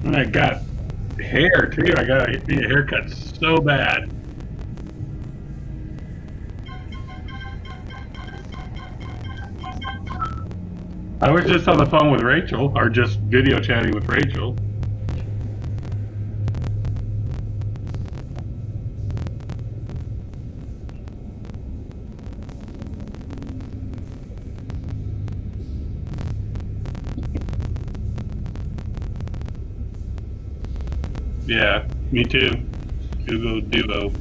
And I got hair too. I got a haircut so bad. I was just on the phone with Rachel, or just video chatting with Rachel. Yeah, me too. Google Duo.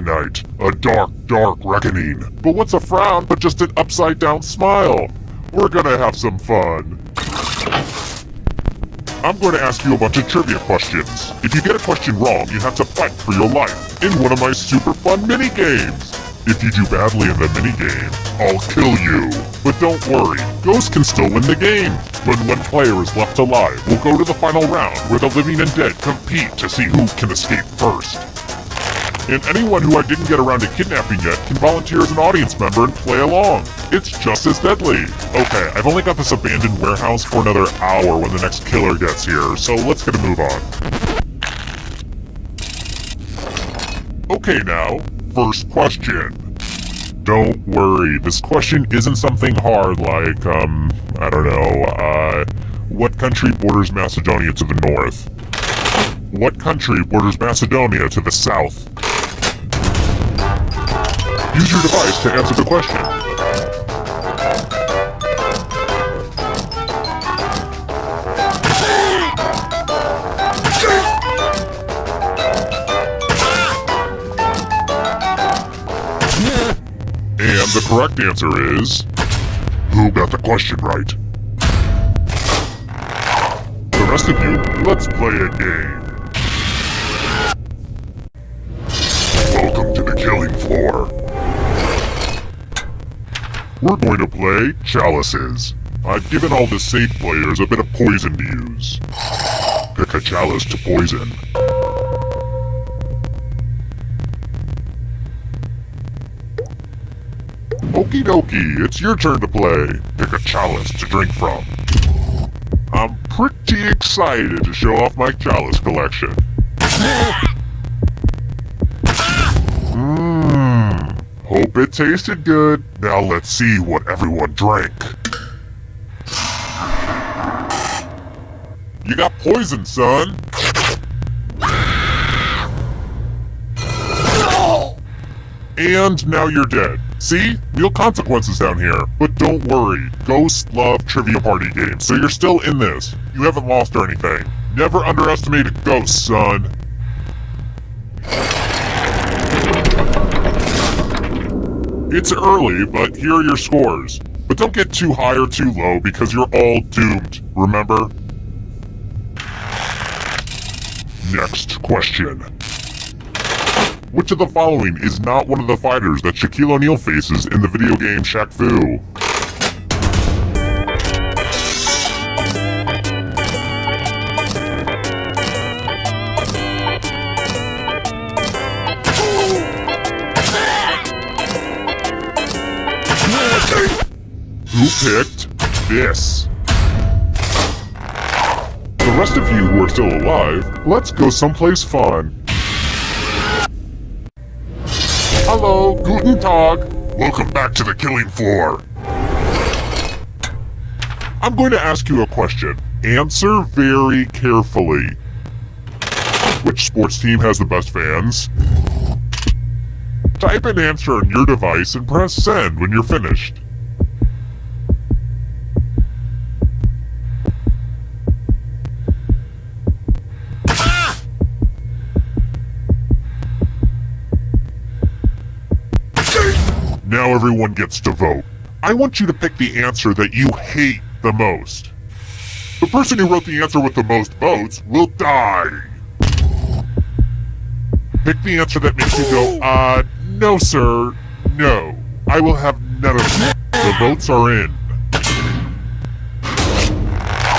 tonight. A dark, dark reckoning. But what's a frown but just an upside-down smile? We're gonna have some fun. I'm going to ask you a bunch of trivia questions. If you get a question wrong, you have to fight for your life in one of my super fun mini-games. If you do badly in the minigame, I'll kill you. But don't worry, Ghost can still win the game. When one player is left alive, we'll go to the final round where the living and dead compete to see who can escape first. And anyone who I didn't get around to kidnapping yet can volunteer as an audience member and play along. It's just as deadly. Okay, I've only got this abandoned warehouse for another hour when the next killer gets here, so let's get a move on. Okay now, first question. Don't worry, this question isn't something hard like, I don't know, what country borders Macedonia to the north? What country borders Macedonia to the south? Use your device to answer the question. And the correct answer is... Who got the question right? The rest of you, let's play a game. Welcome to the killing floor. We're going to play chalices. I've given all the safe players a bit of poison to use. Pick a chalice to poison. Okie dokie, it's your turn to play. Pick a chalice to drink from. I'm pretty excited to show off my chalice collection. Hope it tasted good. Now let's see what everyone drank. You got poison, son. And now you're dead. See? Real consequences down here. But don't worry, ghosts love trivia party games, so you're still in this. You haven't lost or anything. Never underestimate a ghost, son. It's early, but here are your scores. But don't get too high or too low because you're all doomed, remember? Next question. Which of the following is not one of the fighters that Shaquille O'Neal faces in the video game Shaq Fu? Who picked this? The rest of you who are still alive, let's go someplace fun. Hello, guten Tag. Welcome back to the killing floor. I'm going to ask you a question. Answer very carefully. Which sports team has the best fans? Type an answer on your device and press send when you're finished. Now everyone gets to vote. I want you to pick the answer that you hate the most. The person who wrote the answer with the most votes will die. Pick the answer that makes you go, no sir, no. I will have none of it. The votes are in.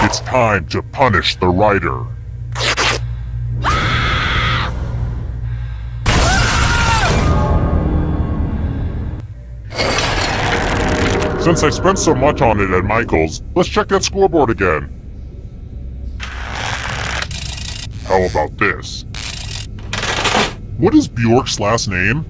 It's time to punish the writer. Since I spent so much on it at Michael's, let's check that scoreboard again. How about this? What is Bjork's last name?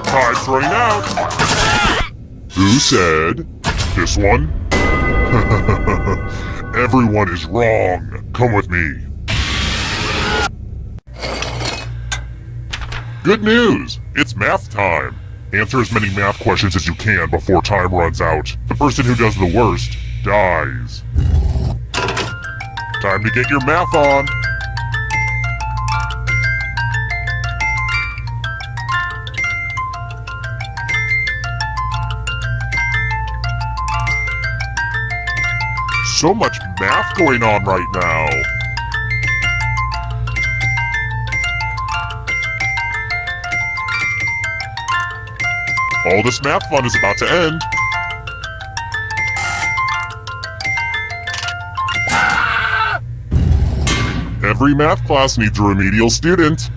Time's running out. Who said this one? Everyone is wrong. Come with me. Good news! It's math time! Answer as many math questions as you can before time runs out. The person who does the worst dies. Time to get your math on! So much math going on right now! All this math fun is about to end. Every math class needs a remedial student.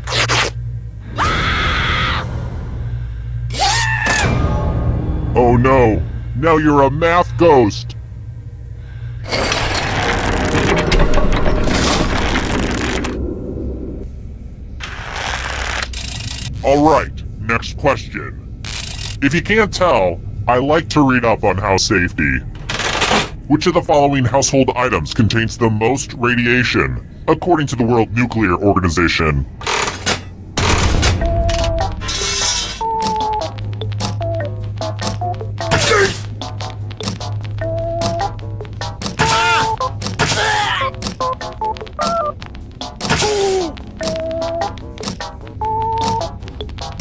Oh no, now you're a math ghost. Alright, next question. If you can't tell, I like to read up on house safety. Which of the following household items contains the most radiation, according to the World Nuclear Organization?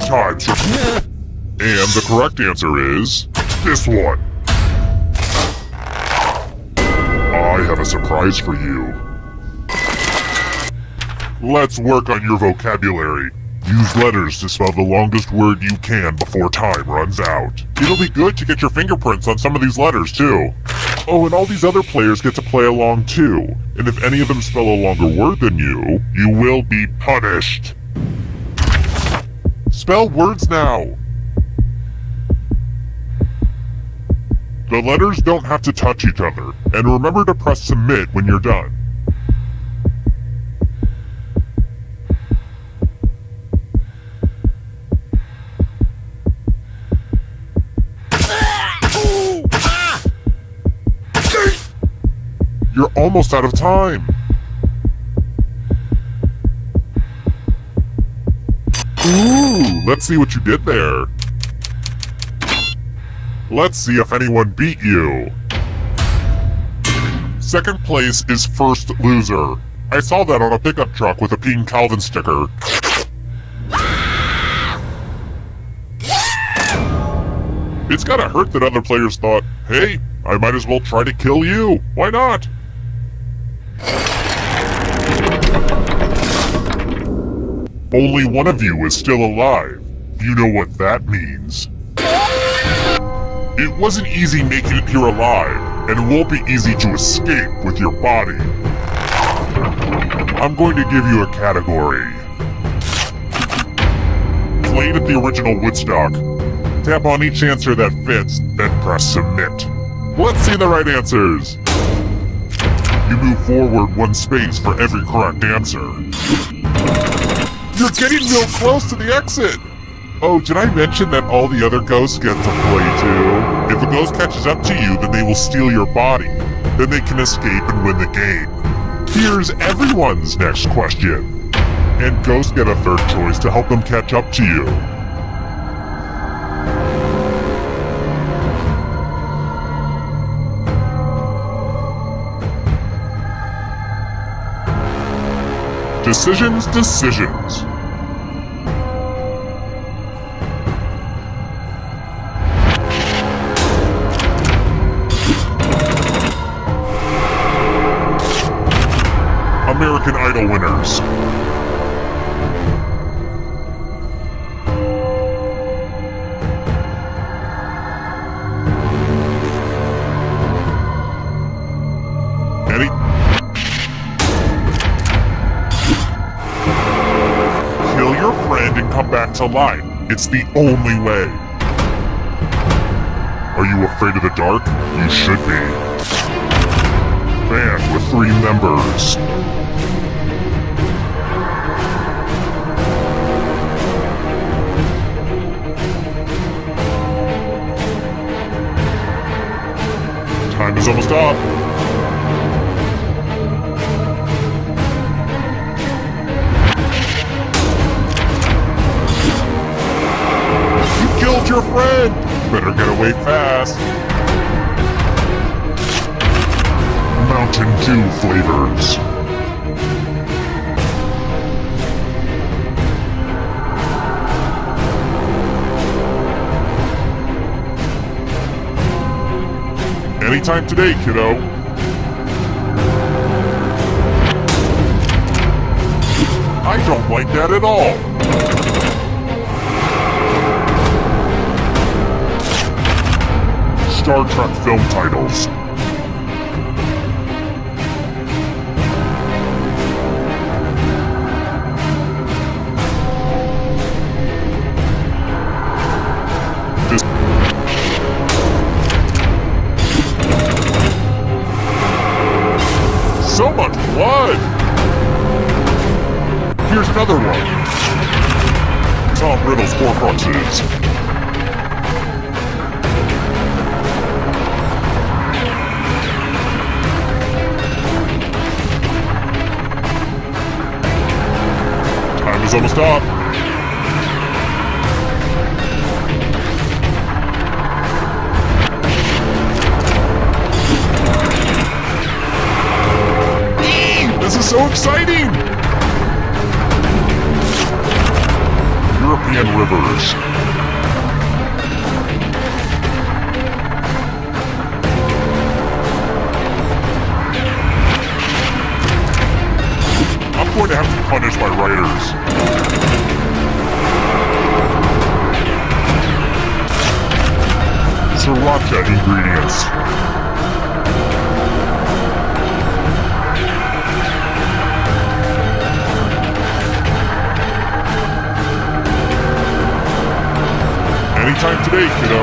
Time's up. And the correct answer is this one. I have a surprise for you. Let's work on your vocabulary. Use letters to spell the longest word you can before time runs out. It'll be good to get your fingerprints on some of these letters too. Oh, and all these other players get to play along too. And if any of them spell a longer word than you, you will be punished. Spell words now. The letters don't have to touch each other, and remember to press submit when you're done. You're almost out of time. Ooh, let's see what you did there. Let's see if anyone beat you. Second place is first loser. I saw that on a pickup truck with a Pete Calvin sticker. It's gotta hurt that other players thought, hey, I might as well try to kill you. Why not? Only one of you is still alive. You know what that means. It wasn't easy making it here alive, and it won't be easy to escape with your body. I'm going to give you a category. Played at the original Woodstock. Tap on each answer that fits, then press submit. Let's see the right answers. You move forward one space for every correct answer. You're getting real close to the exit! Oh, did I mention that all the other ghosts get to play too? If a ghost catches up to you, then they will steal your body. Then they can escape and win the game. Here's everyone's next question. And ghosts get a third choice to help them catch up to you. Decisions. American Idol winners. Eddie? Kill your friend and come back to life. It's the only way. Are you afraid of the dark? You should be. Band with 3 members. Time is almost up. your friend! Better get away fast. Mountain Dew flavors. Anytime today, kiddo. I don't like that at all. Star Trek film titles. So much blood! Here's another one. Tom Riddle's Horcruxes. Time is almost up. This is so exciting! European rivers. I'm going to have to punish my writers. Sriracha ingredients. Anytime today, kiddo.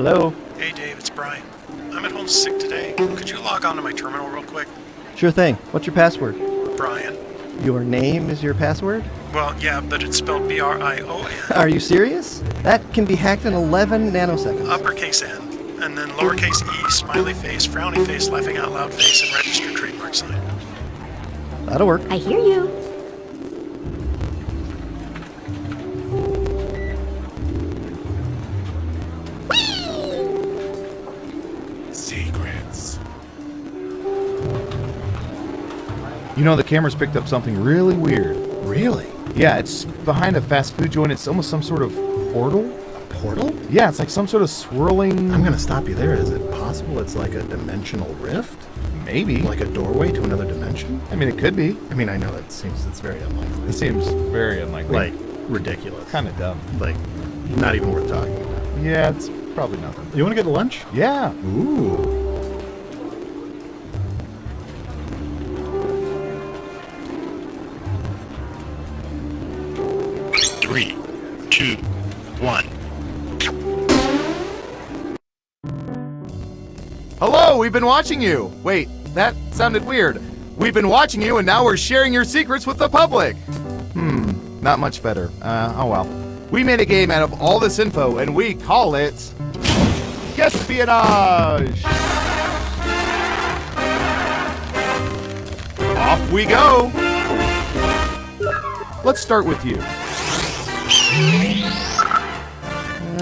Hello? Hey Dave, it's Brian. I'm at home sick today. Could you log on to my terminal real quick? Sure thing. What's your password? Brian. Your name is your password? Well, yeah, but it's spelled B-R-I-O-N. Are you serious? That can be hacked in 11 nanoseconds. Uppercase N, and then lowercase e, smiley face, frowny face, laughing out loud face, and registered trademark sign. That'll work. I hear you. Secrets. You know, the camera's picked up something really weird. Really? Yeah, it's behind a fast food joint. It's almost some sort of portal. A portal? Yeah, it's like some sort of swirling... I'm gonna stop you there. Is it possible it's like a dimensional rift? Maybe. Like a doorway to another dimension? I mean, it could be. I mean, I know it's very unlikely. It seems very unlikely. Like, ridiculous. Kind of dumb. Like, not even worth talking about. Yeah, it's probably nothing. You wanna get lunch? Yeah. Ooh. Three, two, one. Hello, we've been watching you. Wait, that sounded weird. We've been watching you and now we're sharing your secrets with the public. Not much better. Oh well. We made a game out of all this info and we call it... Espionage! Off we go! Let's start with you.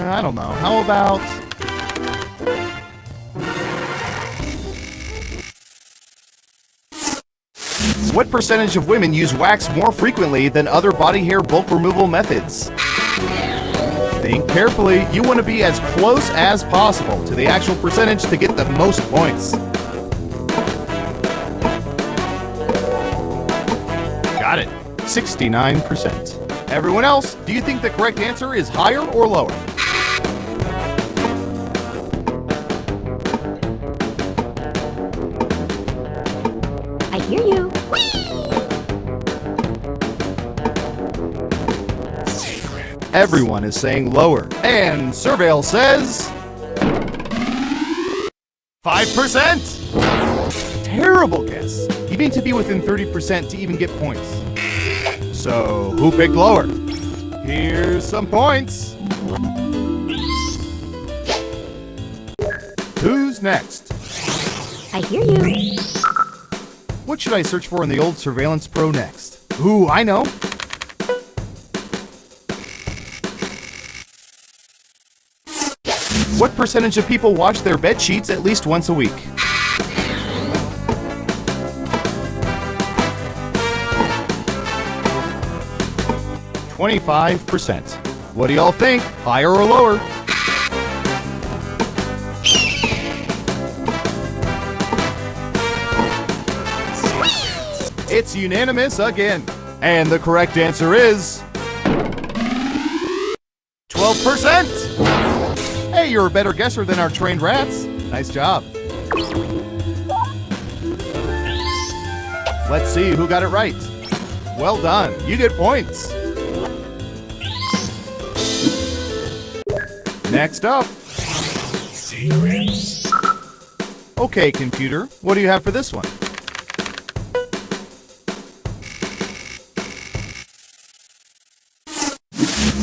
I don't know. How about... What percentage of women use wax more frequently than other body hair bulk removal methods? Think carefully. You want to be as close as possible to the actual percentage to get the most points. Got it. 69%. Everyone else, do you think the correct answer is higher or lower? I hear you. Everyone is saying lower. And Surveil says... 5%! Terrible guess. You need to be within 30% to even get points. So, who picked lower? Here's some points. Who's next? I hear you. What should I search for in the old Surveillance Pro next? Ooh, I know. What percentage of people wash their bed sheets at least once a week? %. What do y'all think? Higher or lower? It's unanimous again. And the correct answer is... 12%! Hey, you're a better guesser than our trained rats. Nice job. Let's see who got it right. Well done. You get points. Next up. Secrets. Okay, computer. What do you have for this one?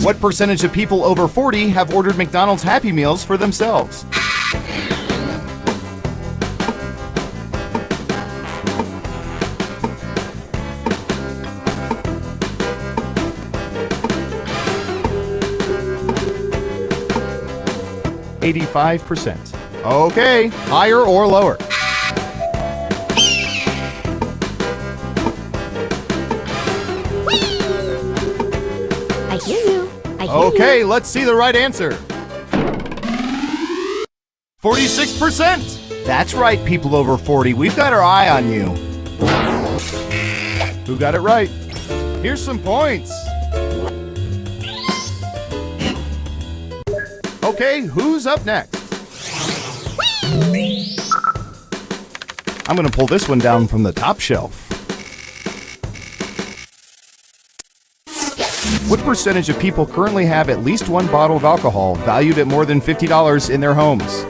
What percentage of people over 40 have ordered McDonald's Happy Meals for themselves? %. Okay, higher or lower? I hear you. I hear Okay, you. let's see the right answer. 46%! That's right, people over 40. We've got our eye on you. Who got it right? Here's some points. Okay, who's up next? I'm gonna pull this one down from the top shelf. What percentage of people currently have at least one bottle of alcohol valued at more than $50 in their homes?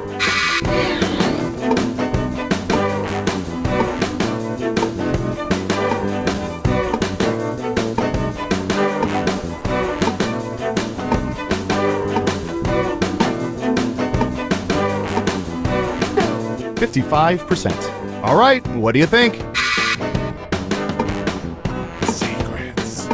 %. All right, what do you think? Secrets.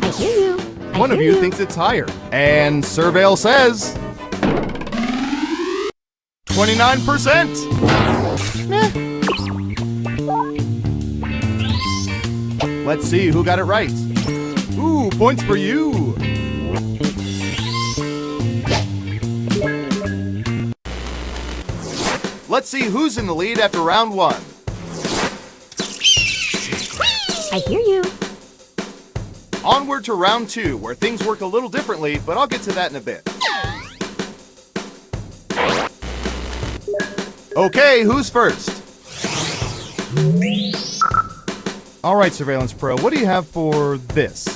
I hear you. I One of hear you thinks it's higher, and Surveil says 29%. Let's see who got it right. Ooh, points for you. Let's see who's in the lead after round 1. I hear you. Onward to round 2, where things work a little differently, but I'll get to that in a bit. Okay, who's first? All right, Surveillance Pro, what do you have for this?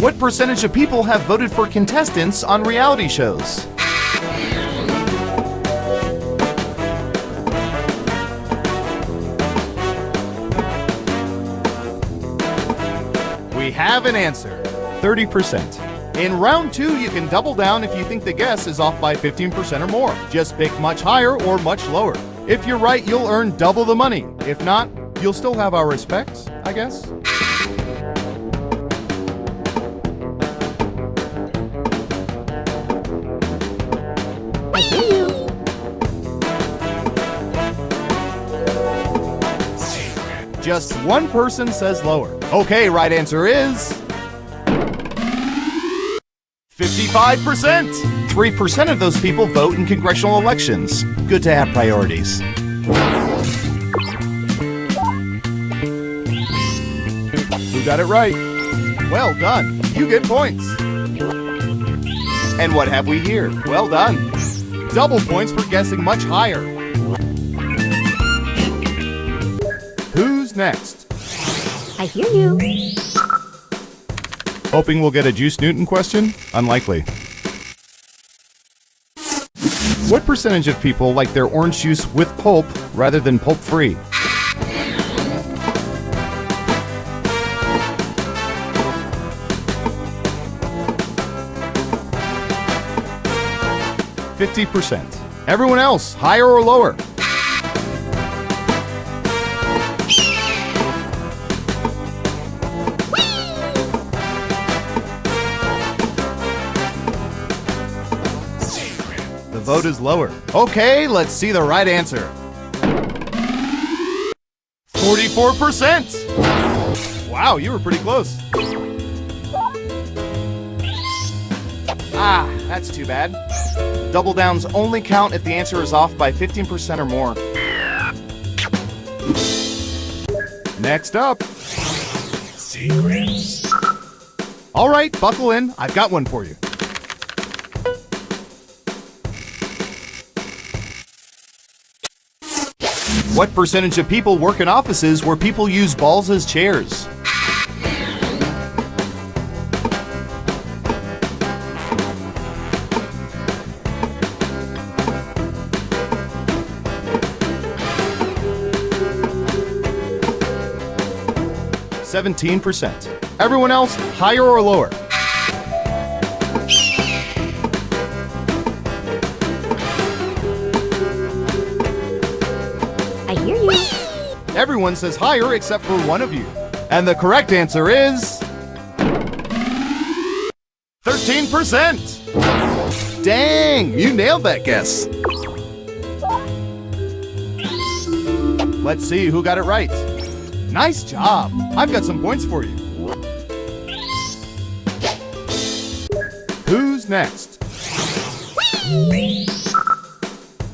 What percentage of people have voted for contestants on reality shows? We have an answer, 30%. In round 2, you can double down if you think the guess is off by 15% or more. Just pick much higher or much lower. If you're right, you'll earn double the money. If not, you'll still have our respects, I guess. I hear you. Just one person says lower. Okay, right answer is 55%. 3% of those people vote in congressional elections. Good to have priorities. Who got it right? Well done. You get points. And what have we here? Well done. Double points for guessing much higher. Who's next? I hear you. Hoping we'll get a Juice Newton question? Unlikely. What percentage of people like their orange juice with pulp rather than pulp-free? %. Everyone else, higher or lower? The vote is lower. Okay, let's see the right answer. 44%. Wow, you were pretty close. Ah, that's too bad. Double downs only count if the answer is off by 15% or more. Next up. Secrets. All right, buckle in. I've got one for you. What percentage of people work in offices where people use balls as chairs? %. Everyone else, higher or lower? I hear you. Everyone says higher except for one of you. And the correct answer is 13%. Dang, you nailed that guess. Let's see who got it right. Nice job. I've got some points for you. Who's next?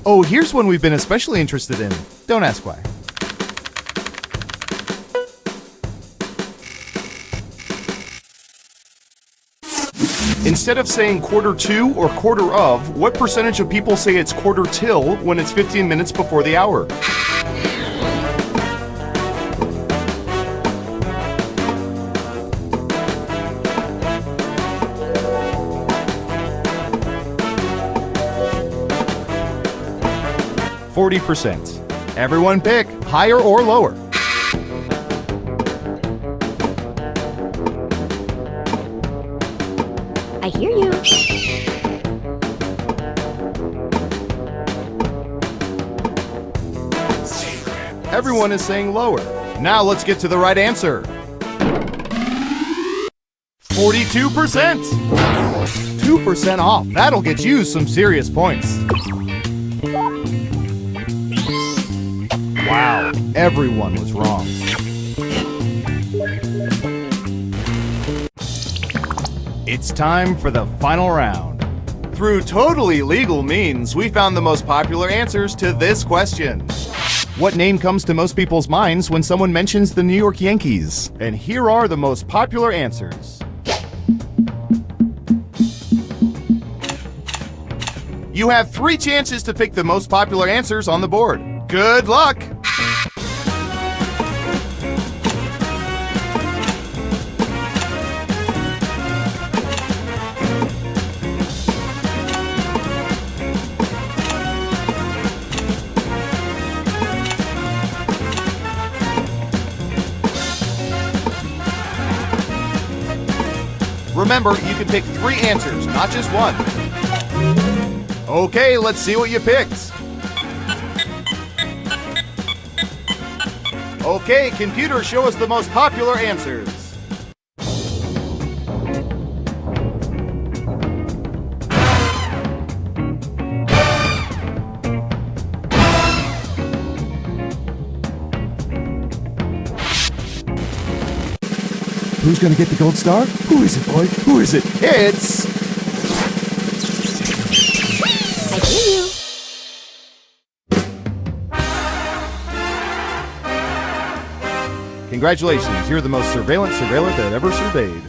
Oh, here's one we've been especially interested in. Don't ask why. Instead of saying quarter to or quarter of, what percentage of people say it's quarter till when it's 15 minutes before the hour? %. Everyone pick higher or lower. I hear you. Everyone is saying lower. Now let's get to the right answer. 42%. 2% off. That'll get you some serious points. Wow, everyone was wrong. It's time for the final round. Through totally legal means, we found the most popular answers to this question. What name comes to most people's minds when someone mentions the New York Yankees? And here are the most popular answers. You have 3 chances to pick the most popular answers on the board. Good luck! Remember, you can pick 3 answers, not just one. Okay, let's see what you picked. Okay, computer, show us the most popular answers. Who's gonna get the gold star? Who is it, boy? Who is it? It's... I hear you. Congratulations, you're the most surveillance surveiller that ever surveyed.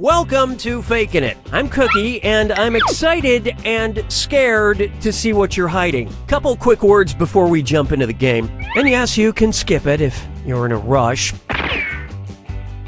Welcome to Fakin' It. I'm Cookie, and I'm excited and scared to see what you're hiding. Couple quick words before we jump into the game. And yes, you can skip it if you're in a rush.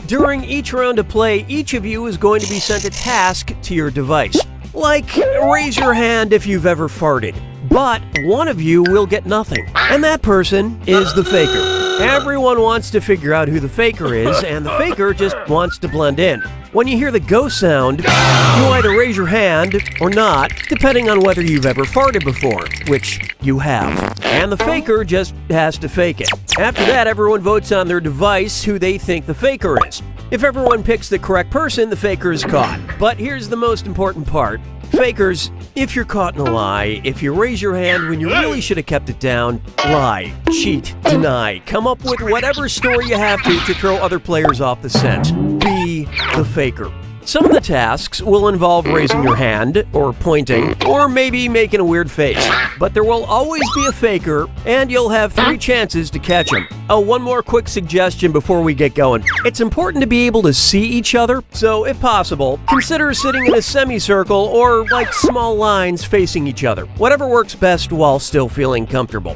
During each round of play, each of you is going to be sent a task to your device. Like, raise your hand if you've ever farted. But one of you will get nothing. And that person is the faker. Everyone wants to figure out who the faker is, and the faker just wants to blend in. When you hear the go sound, you either raise your hand or not, depending on whether you've ever farted before, which you have. And the faker just has to fake it. After that, everyone votes on their device who they think the faker is. If everyone picks the correct person, the faker is caught. But here's the most important part. Fakers, if you're caught in a lie, if you raise your hand when you really should have kept it down, lie, cheat, deny, come up with whatever story you have to throw other players off the scent. Be the faker. Some of the tasks will involve raising your hand, or pointing, or maybe making a weird face. But there will always be a faker, and you'll have 3 chances to catch him. Oh, one more quick suggestion before we get going. It's important to be able to see each other, so if possible, consider sitting in a semicircle or like small lines facing each other. Whatever works best while still feeling comfortable.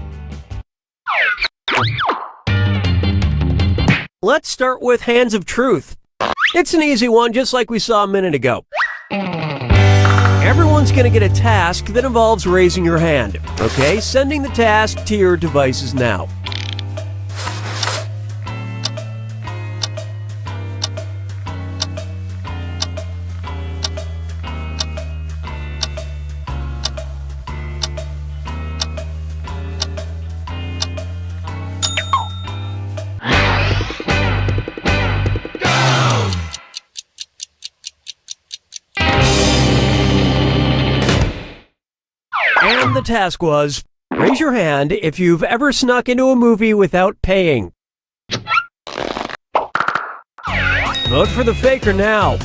Let's start with Hands of Truth. It's an easy one, just like we saw a minute ago. Everyone's going to get a task that involves raising your hand. Okay, sending the task to your devices now. And the task was, raise your hand if you've ever snuck into a movie without paying. Vote for the faker now.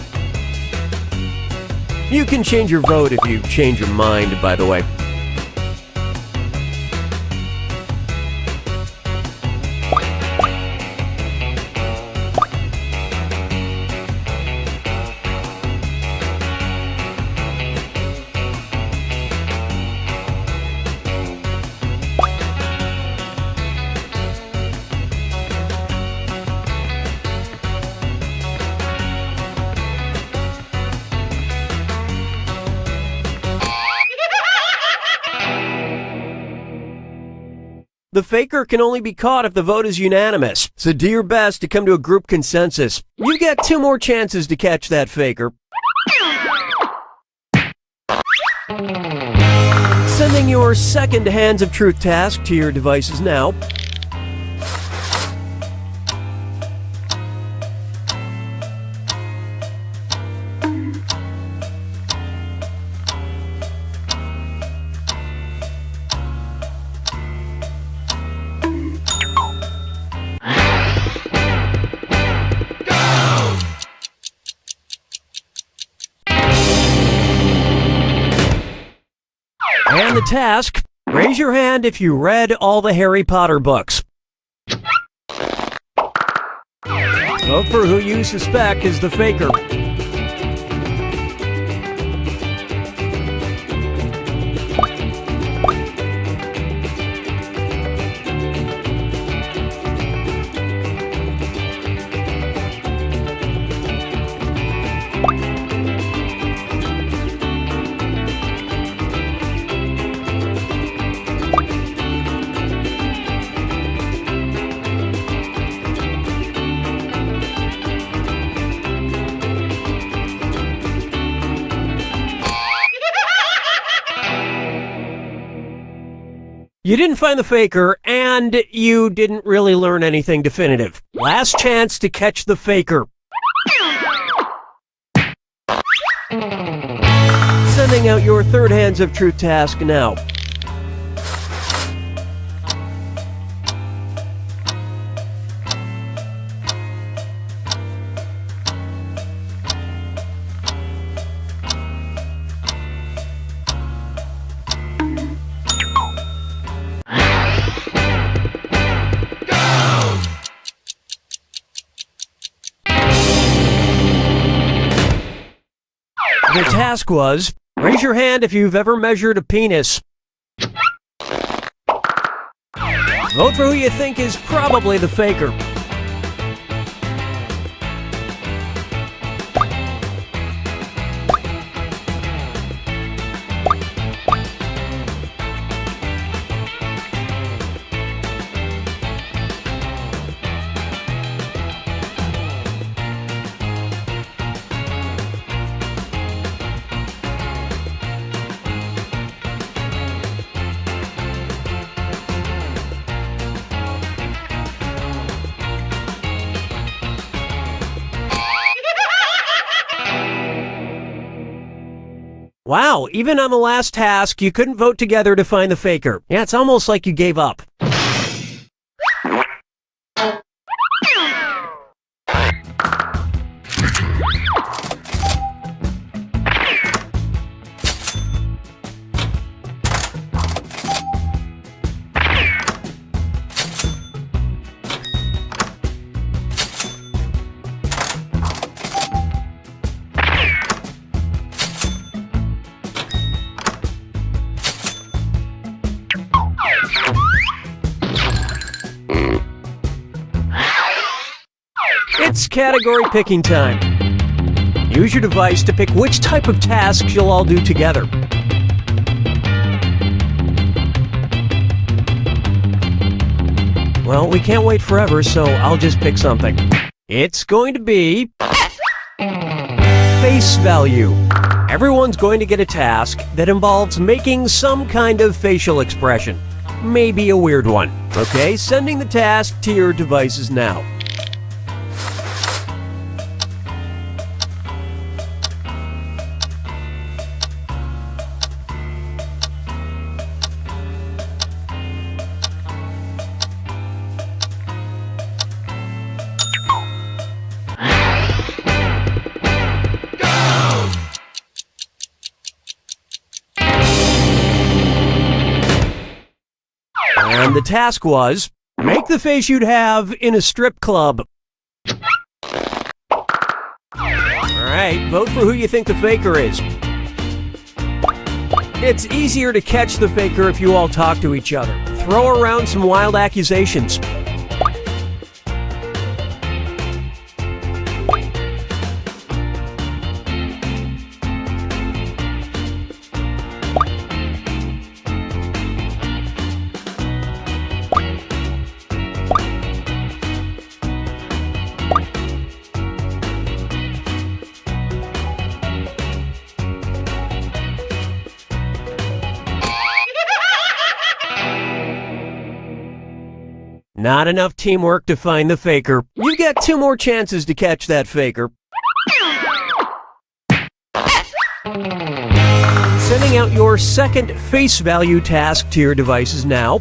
You can change your vote if you change your mind, by the way. The faker can only be caught if the vote is unanimous, so do your best to come to a group consensus. You get 2 more chances to catch that faker. Sending your second Hands of Truth task to your devices now. And the task, raise your hand if you read all the Harry Potter books. Vote for who you suspect is the faker. You didn't find the faker, and you didn't really learn anything definitive. Last chance to catch the faker. Sending out your third Hands of Truth task now. The task was, raise your hand if you've ever measured a penis. Vote for who you think is probably the faker. Wow, even on the last task, you couldn't vote together to find the faker. Yeah, it's almost like you gave up. It's category picking time. Use your device to pick which type of tasks you'll all do together. Well, we can't wait forever, so I'll just pick something. It's going to be face value. Everyone's going to get a task that involves making some kind of facial expression. Maybe a weird one. Okay, sending the task to your devices now. And the task was, make the face you'd have in a strip club. Alright, vote for who you think the faker is. It's easier to catch the faker if you all talk to each other. Throw around some wild accusations. Not enough teamwork to find the faker. You get 2 more chances to catch that faker. Sending out your second face value task to your devices now.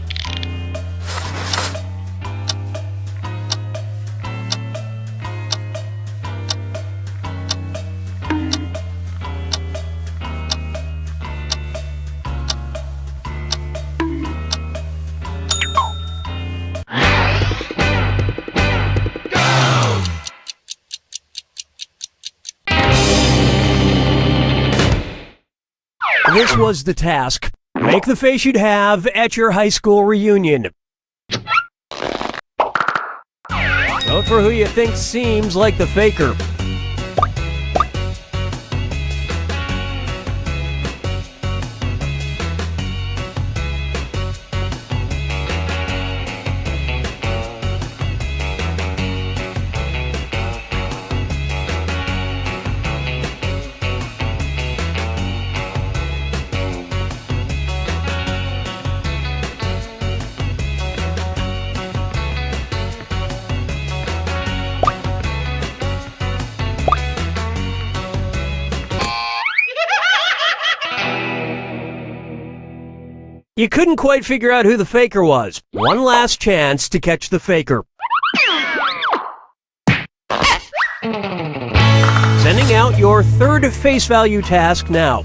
This was the task. Make the face you'd have at your high school reunion. Vote for who you think seems like the faker. You couldn't quite figure out who the faker was. One last chance to catch the faker. Sending out your third face value task now.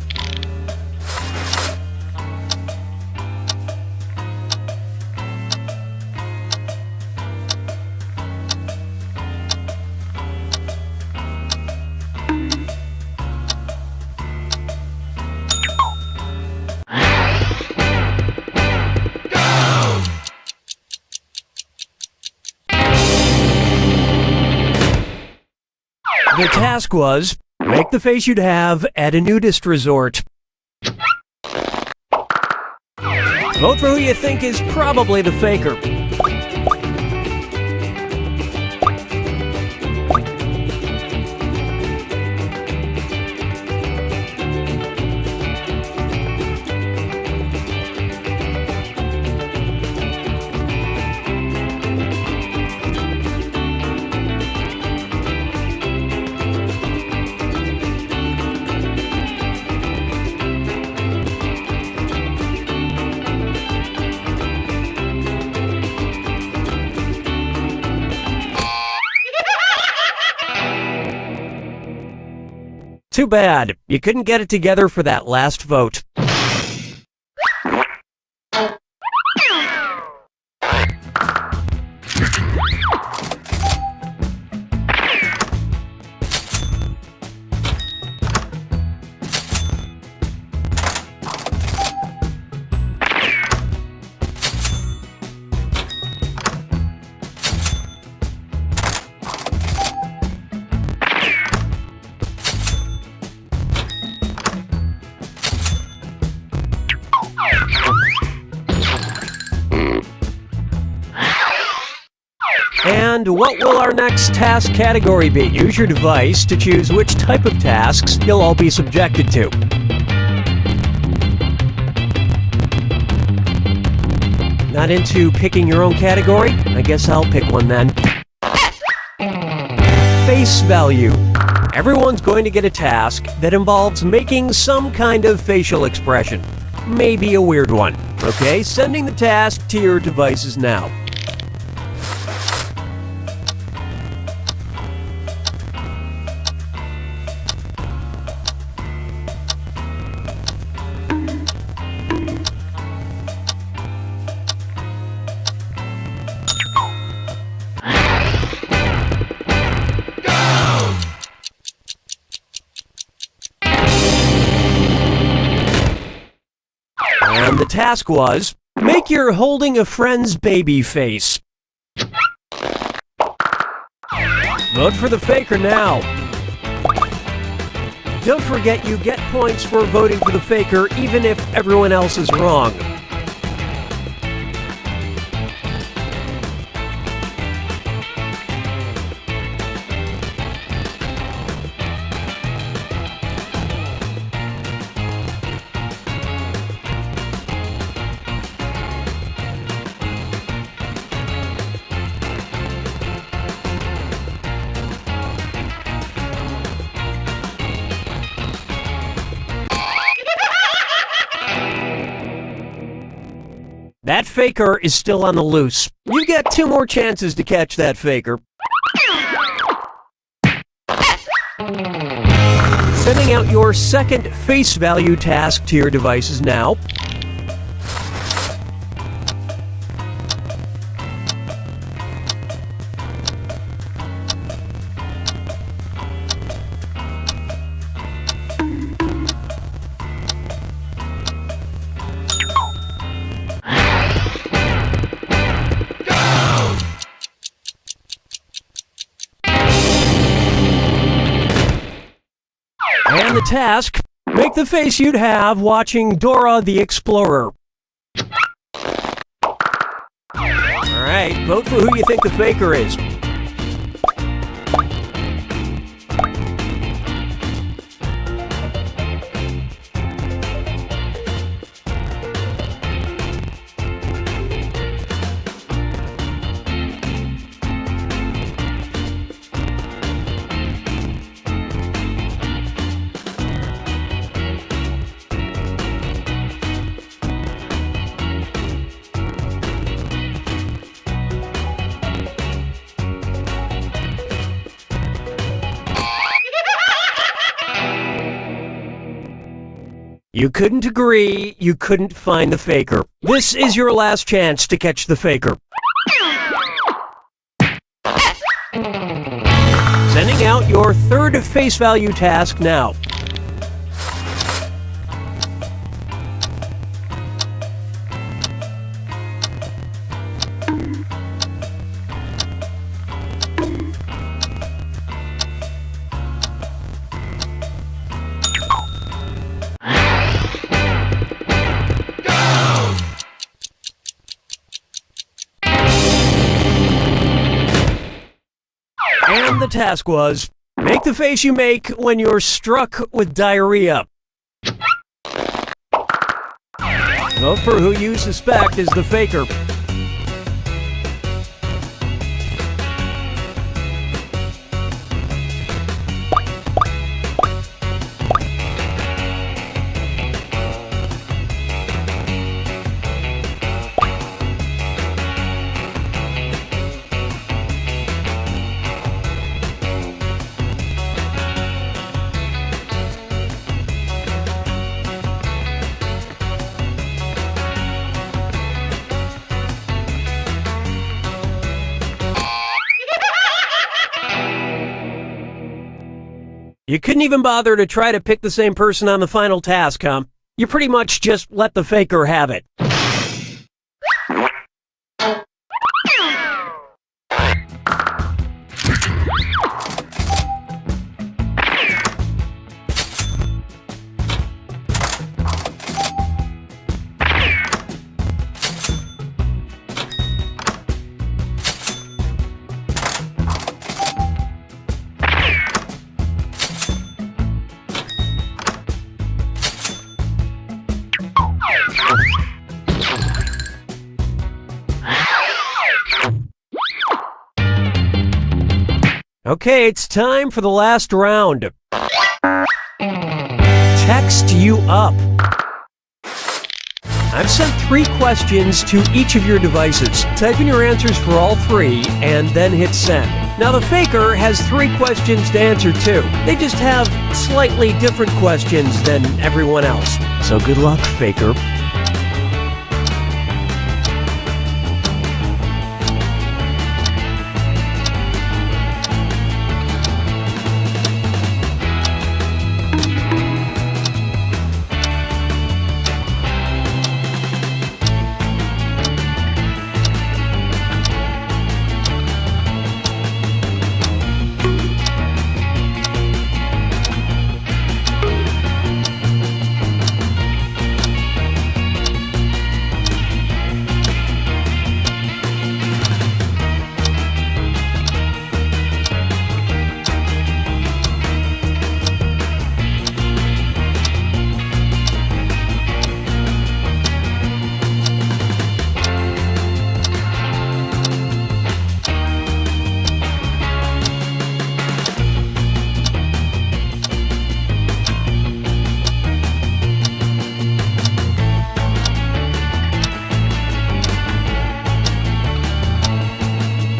The task was, make the face you'd have at a nudist resort. Vote for who you think is probably the faker. Too bad. You couldn't get it together for that last vote. And what will our next task category be? Use your device to choose which type of tasks you'll all be subjected to. Not into picking your own category? I guess I'll pick one then. Face value. Everyone's going to get a task that involves making some kind of facial expression. Maybe a weird one. Okay, sending the task to your devices now. And the task was, make your holding a friend's baby face. Vote for the faker now. Don't forget you get points for voting for the faker even if everyone else is wrong. That faker is still on the loose. You get 2 more chances to catch that faker. Sending out your second face value task to your devices now. And the task, make the face you'd have watching Dora the Explorer. Alright, vote for who you think the faker is. You couldn't agree, you couldn't find the faker. This is your last chance to catch the faker. Sending out your third face value task now. And the task was, make the face you make when you're struck with diarrhea. Vote for who you suspect is the faker. You couldn't even bother to try to pick the same person on the final task, huh? You pretty much just let the faker have it. Okay, it's time for the last round. Text you up. I've sent 3 questions to each of your devices. Type in your answers for all 3 and then hit send. Now the faker has 3 questions to answer too. They just have slightly different questions than everyone else. So good luck, faker.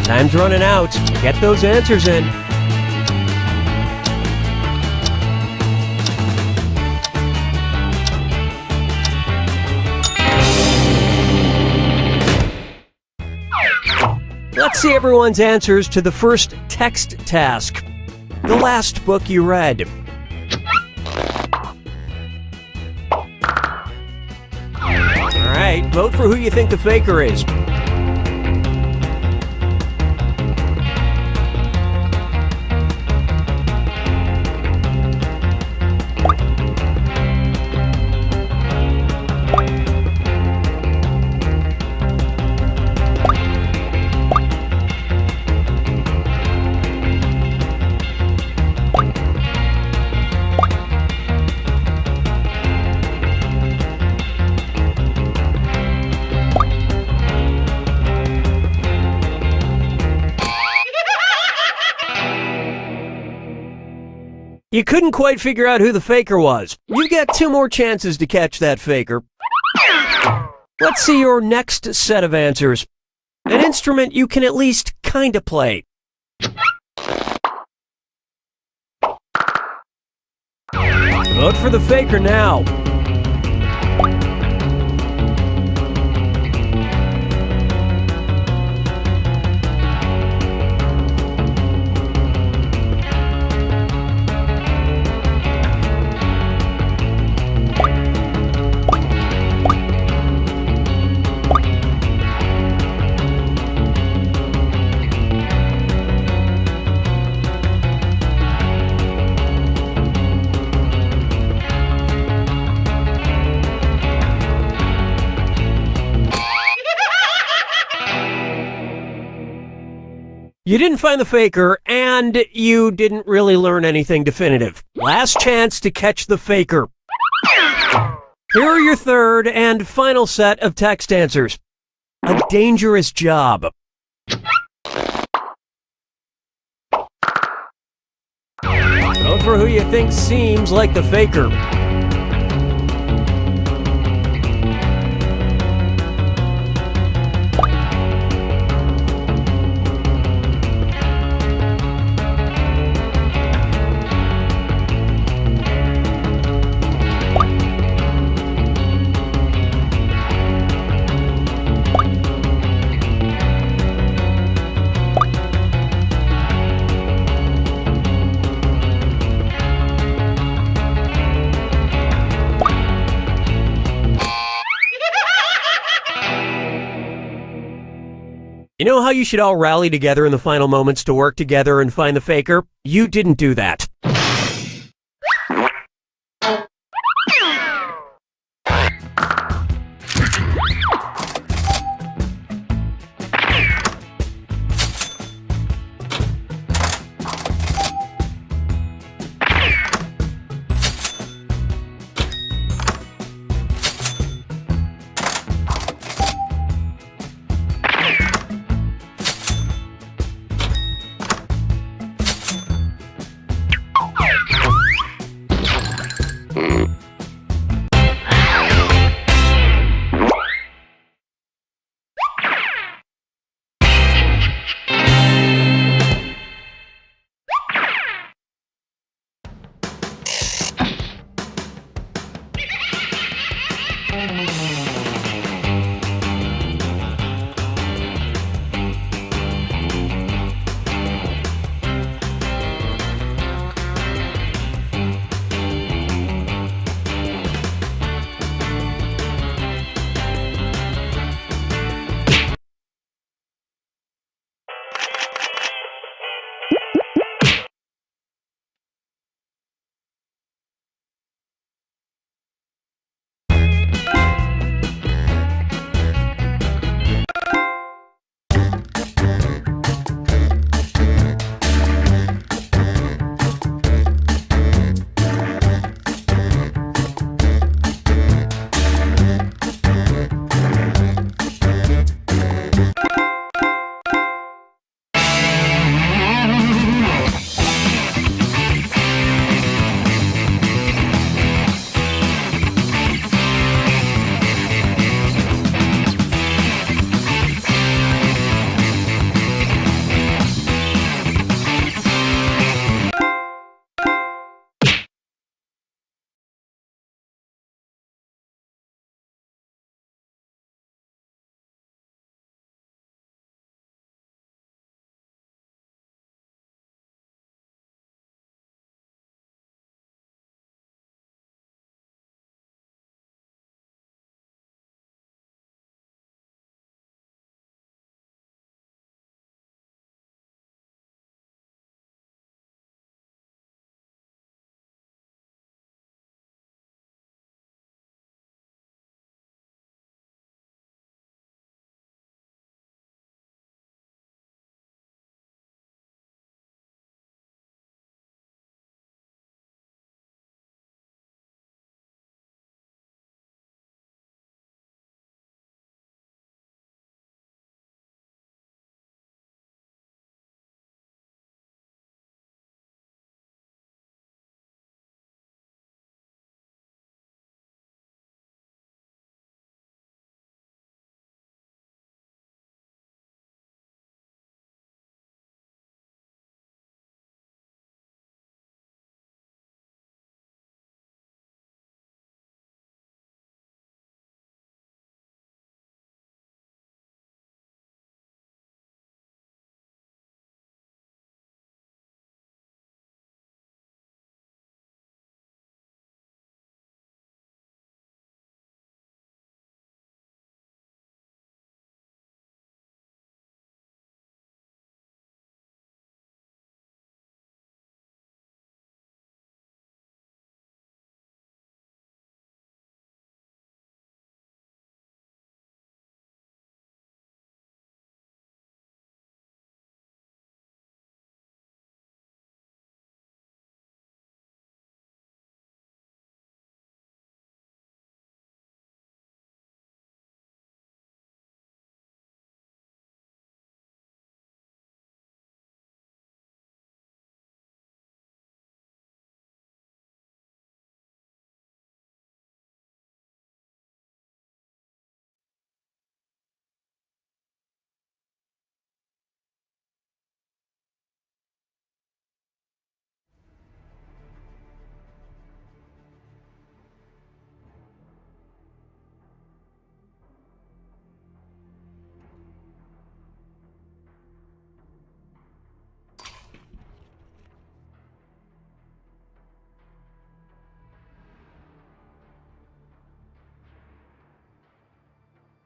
Time's running out. Get those answers in. Let's see everyone's answers to the first text task. The last book you read. All right, vote for who you think the faker is. You couldn't quite figure out who the faker was. You get 2 more chances to catch that faker. Let's see your next set of answers. An instrument you can at least kinda play. Vote for the faker now. You didn't find the faker, and you didn't really learn anything definitive. Last chance to catch the faker. Here are your third and final set of text answers. A dangerous job. Vote for who you think seems like the faker. You know how you should all rally together in the final moments to work together and find the faker? You didn't do that.